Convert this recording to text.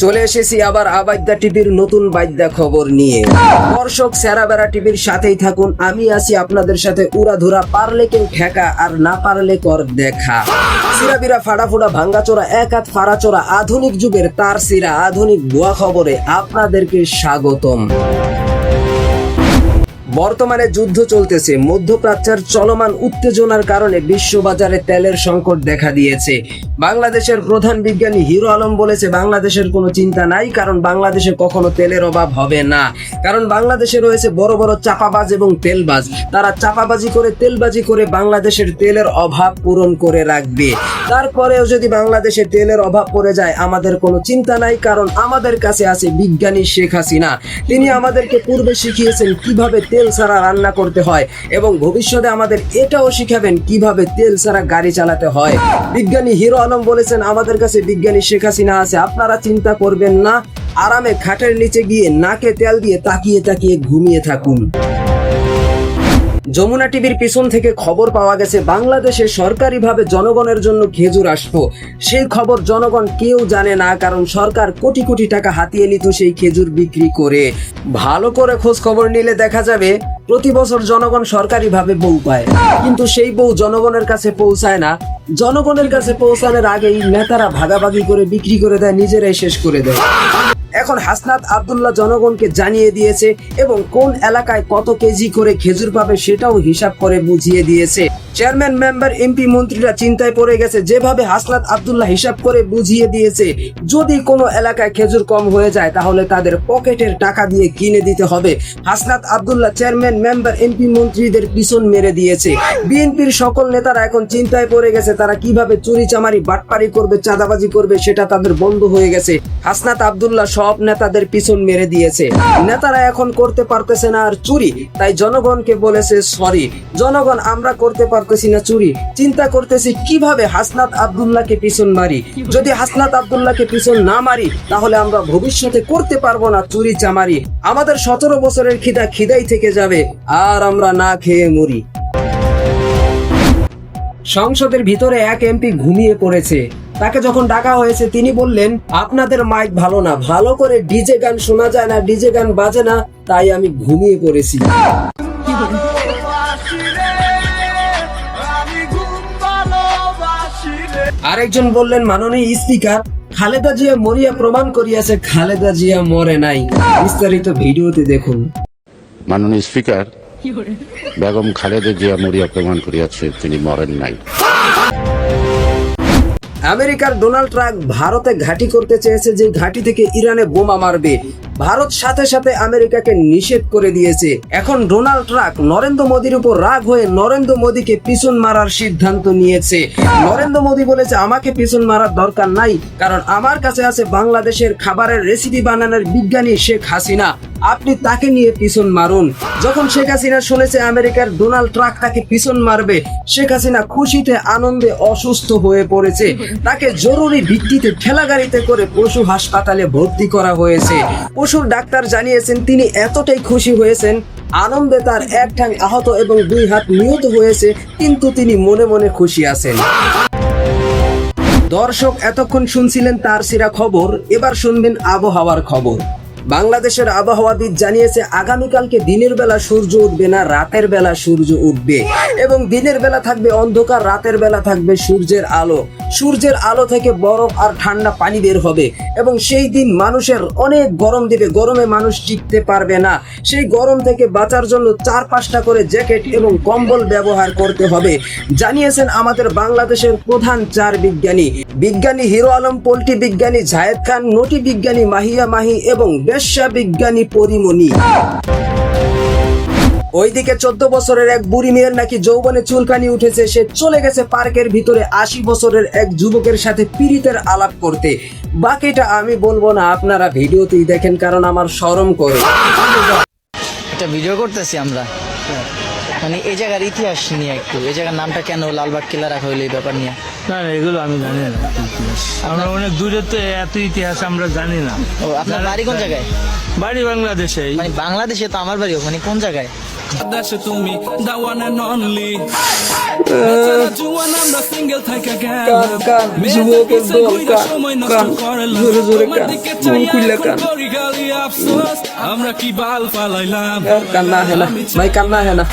চলে এসেছি আবার আবাইদ্যা টিভির নতুন বাইদ্যা খবর নিয়ে। দর্শক সেরা বেড়া টিভির সাথেই থাকুন, আমি আছি আপনাদের সাথে উড়াধুরা, পারলে কেউ ঠেকা আর না পারলে কর দেখা। সিরাবিরা ফাড়াফুড়া ভাঙ্গাচোরা এক হাত ফাড়াচোরা আধুনিক যুগের তার সিরা আধুনিক ভুয়া খবরে আপনাদেরকে স্বাগতম। বর্তমানে যুদ্ধ চলতেছে, মধ্যপ্রাচ্যের চলমান উত্তেজনার কারণে বিশ্ববাজারে তেলের সংকট দেখা দিয়েছে। বাংলাদেশের প্রধান বিজ্ঞানী হিরো আলম বলেছে বাংলাদেশের কোনো চিন্তা নাই, কারণ বাংলাদেশে কখনো তেলের অভাব হবে না। কারণ বাংলাদেশে রয়েছে বড় বড় চাপাবাজ এবং তেলবাজ, তারা চাপাবাজি করে তেলবাজি করে বাংলাদেশের তেলের অভাব পূরণ করে রাখবে। তারপরেও যদি বাংলাদেশে তেলের অভাব পড়ে যায় আমাদের কোনো চিন্তা নাই, কারণ আমাদের কাছে আছে বিজ্ঞানী শেখ হাসিনা। তিনি আমাদেরকে পূর্বে শিখিয়েছেন কিভাবে তেল ছাড়া রান্না করতে হয় এবং ভবিষ্যতে আমাদের এটাও শিখাবেন কিভাবে তেল ছাড়া গাড়ি চালাতে হয়। বিজ্ঞানী হিরো আলম বলেছেন আমাদের কাছে বিজ্ঞানী শেখ হাসিনা আছে, আপনারা চিন্তা করবেন না, আরামে খাটের নিচে গিয়ে নাকে তেল দিয়ে তাকিয়ে তাকিয়ে ঘুমিয়ে থাকুন। যমুনা টিভির পিছন থেকে খবর পাওয়া গেছে বাংলাদেশে সরকারিভাবে জনগণের জন্য খেজুর আসতো। সেই খবর জনগণ কেউ জানে না, কারণ সরকার কোটি কোটি টাকা হাতিয়ে নিত সেই খেজুর বিক্রি করে। ভালো করে খোঁজ খবর নিলে দেখা যাবে প্রতি বছর জনগণ সরকারিভাবে বউ পায়, কিন্তু সেই বউ জনগণের কাছে পৌঁছায় না। জনগণের কাছে পৌঁছানোর আগেই নেতারা ভাগাভাগি করে বিক্রি করে দেয়, নিজেরাই শেষ করে দেয়। এখন হাসনাত আব্দুল্লাহ জনগণকে জানিয়ে দিয়েছে এবং কোন এলাকায় কত কেজি করে খেজুর পাবে সেটাও হিসাব করে বুঝিয়ে দিয়েছে। চেয়ারম্যান, মেম্বার, এমপি, মন্ত্রীরা চিন্তায় পড়ে গেছে। যেভাবে হাসনাত আব্দুল্লাহ হিসাব করে বুঝিয়ে দিয়েছে, যদি কোনো এলাকায় খেজুর কম হয়ে যায় তাহলে তাদের পকেটের টাকা দিয়ে কিনে দিতে হবে। Hasnat Abdullah chairman, member, MP, মন্ত্রীদের পিছন মেরে দিয়েছে। বিএনপির সকল নেতারা এখন চিন্তায় পড়ে গেছে, তারা কিভাবে চুরি চামারি বাটপারি করবে, চাঁদাবাজি করবে সেটা তাদের বন্ধ হয়ে গেছে। হাসনাত আব্দুল্লাহ সব নেতাদের পিছন মেরে দিয়েছে। নেতারা এখন করতে পারতেছে না আর চুরি, তাই জনগণকে বলেছে সরি জনগণ, আমরা করতে পারতেছি না চুরি, চিন্তা করতেছি কিভাবে হাসনাত আব্দুল্লাহকে পিছন মারি। যদি হাসনাত আব্দুল্লাহকে পিছন না মারি তাহলে আমরা ভবিষ্যতে করতে পারবো না চুরি চামারি। আমাদের 17 বছরের খিদা খিদাই থেকে যাবে আর আমরা না খেয়ে মরি। সংসদের ভিতরে এক এমপি ঘুমিয়ে পড়েছে। তাকে যখন ডাকা হয়েছে তিনি বললেন আপনাদের মাইক ভালো না, ভালো করে ডিজে গান শোনা যায় না, ডিজে গান বাজে না, তাই আমি ঘুমিয়ে পড়েছি। আরেকজন বললেন মাননীয় স্পিকার, খালেদা জিয়া মরিয়া প্রমাণ করিয়াছে খালেদা জিয়া মরে নাই। বিস্তারিত ভিডিওতে দেখুন। মাননীয় স্পিকার, বেগম খালেদা জিয়া মরিয়া প্রমাণ করিয়াছে তিনি মরেন নাই। আমেরিকার ডোনাল্ড ট্রাম্প ভারতে ঘাঁটি করতে চেয়েছে, যে ঘাঁটি থেকে ইরানে বোমা মারবে। ভারত সাথে সাথে আমেরিকাকে নিষেধ করে দিয়েছে। এখন ডোনাল্ড ট্রাম্প নরেন্দ্র মোদীর উপর রাগ হয়ে নরেন্দ্র মোদীকে পিছন মারার সিদ্ধান্ত নিয়েছে। নরেন্দ্র মোদী বলেছে আমাকে পিছন মারার দরকার নাই, কারণ আমার কাছে আছে বাংলাদেশের খাবারের রেসিপি বানানোর বিজ্ঞানী শেখ হাসিনা, আপনি তাকে নিয়ে পিছন মারুন। যখন শেখ হাসিনা শুনেছে আমেরিকার ডোনাল্ড ট্রাম্প তাকে পিছন মারবে, শেখ হাসিনা খুশিতে আনন্দে অসুস্থ হয়ে পড়েছে। তাকে জরুরি ভিত্তিতে ঠেলাগাড়িতে করে পশু হাসপাতালে ভর্তি করা হয়েছে। পশুর ডাক্তার জানিয়েছেন তিনি এতটাই খুশি হয়েছেন, আনন্দে তার এক ঠ্যাং আহত এবং 2 হাত নিহত হয়েছে, কিন্তু তিনি মনে মনে খুশি আছেন। দর্শক, এতক্ষণ শুনছিলেন তার সিরা খবর, এবার শুনবেন আবহাওয়ার খবর। বাংলাদেশের আবহাওয়াবিদ জানিয়েছে আগামীকালকে দিনের বেলা সূর্য উঠবে না, রাতের বেলা সূর্য উঠবে এবং দিনের বেলা থাকবে অন্ধকার, রাতের বেলা থাকবে সূর্যের আলো। সূর্যের আলো থেকে বরফ আর ঠান্ডা পানি বের হবে এবং সেই দিন মানুষের অনেক গরম দেবে, গরমে মানুষ টিকতে পারবে না। সেই গরম থেকে বাঁচার জন্য 4-5টা করে জ্যাকেট এবং কম্বল ব্যবহার করতে হবে, জানিয়েছেন আমাদের বাংলাদেশের প্রধান 4 বিজ্ঞানী। বিজ্ঞানী হিরো আলম, পোল্ট্রি বিজ্ঞানী জায়েদ খান, নটি বিজ্ঞানী মাহিয়া মাহি এবং বেশ্যা বিজ্ঞানী পরিমণি। ওইদিকে 14 বছরের এক বুড়ি মেয়ের নাকি যৌবনে চুলকানি উঠেছে। সে চলে গেছে পার্কের ভিতরে 80 বছরের এক যুবকের সাথে পীড়িতের আলাপ করতে। বাকিটা আমি বলবো না, আপনারা ভিডিওতেই দেখেন, কারণ আমার শরম করে। একটা ভিডিও করতেছি আমরা, মানে এই জায়গার ইতিহাস নিয়ে একটু, এই জায়গার নামটা কেন লালবাগ কিল্লা রাখা হইলো এই ব্যাপার নিয়ে। না এগুলো আমি জানি না, আমরা অনেক দূরে তো, এত ইতিহাস আমরা জানি না। ও, আপনার বাড়ি কোন জায়গায়? বাড়ি বাংলাদেশে। মানে বাংলাদেশে তো আমার বাড়ি ওখানে, কোন জায়গায়? দেশে তুমি the one and only জুয়ান আমরা সিঙ্গেল থাকা কান কান যুবকের দল কান কান জোরে জোরে কান মন খুললে কান আফসোস আমরা কি বাল ফালাইলাম কান্না है ना भाई কান্না है ना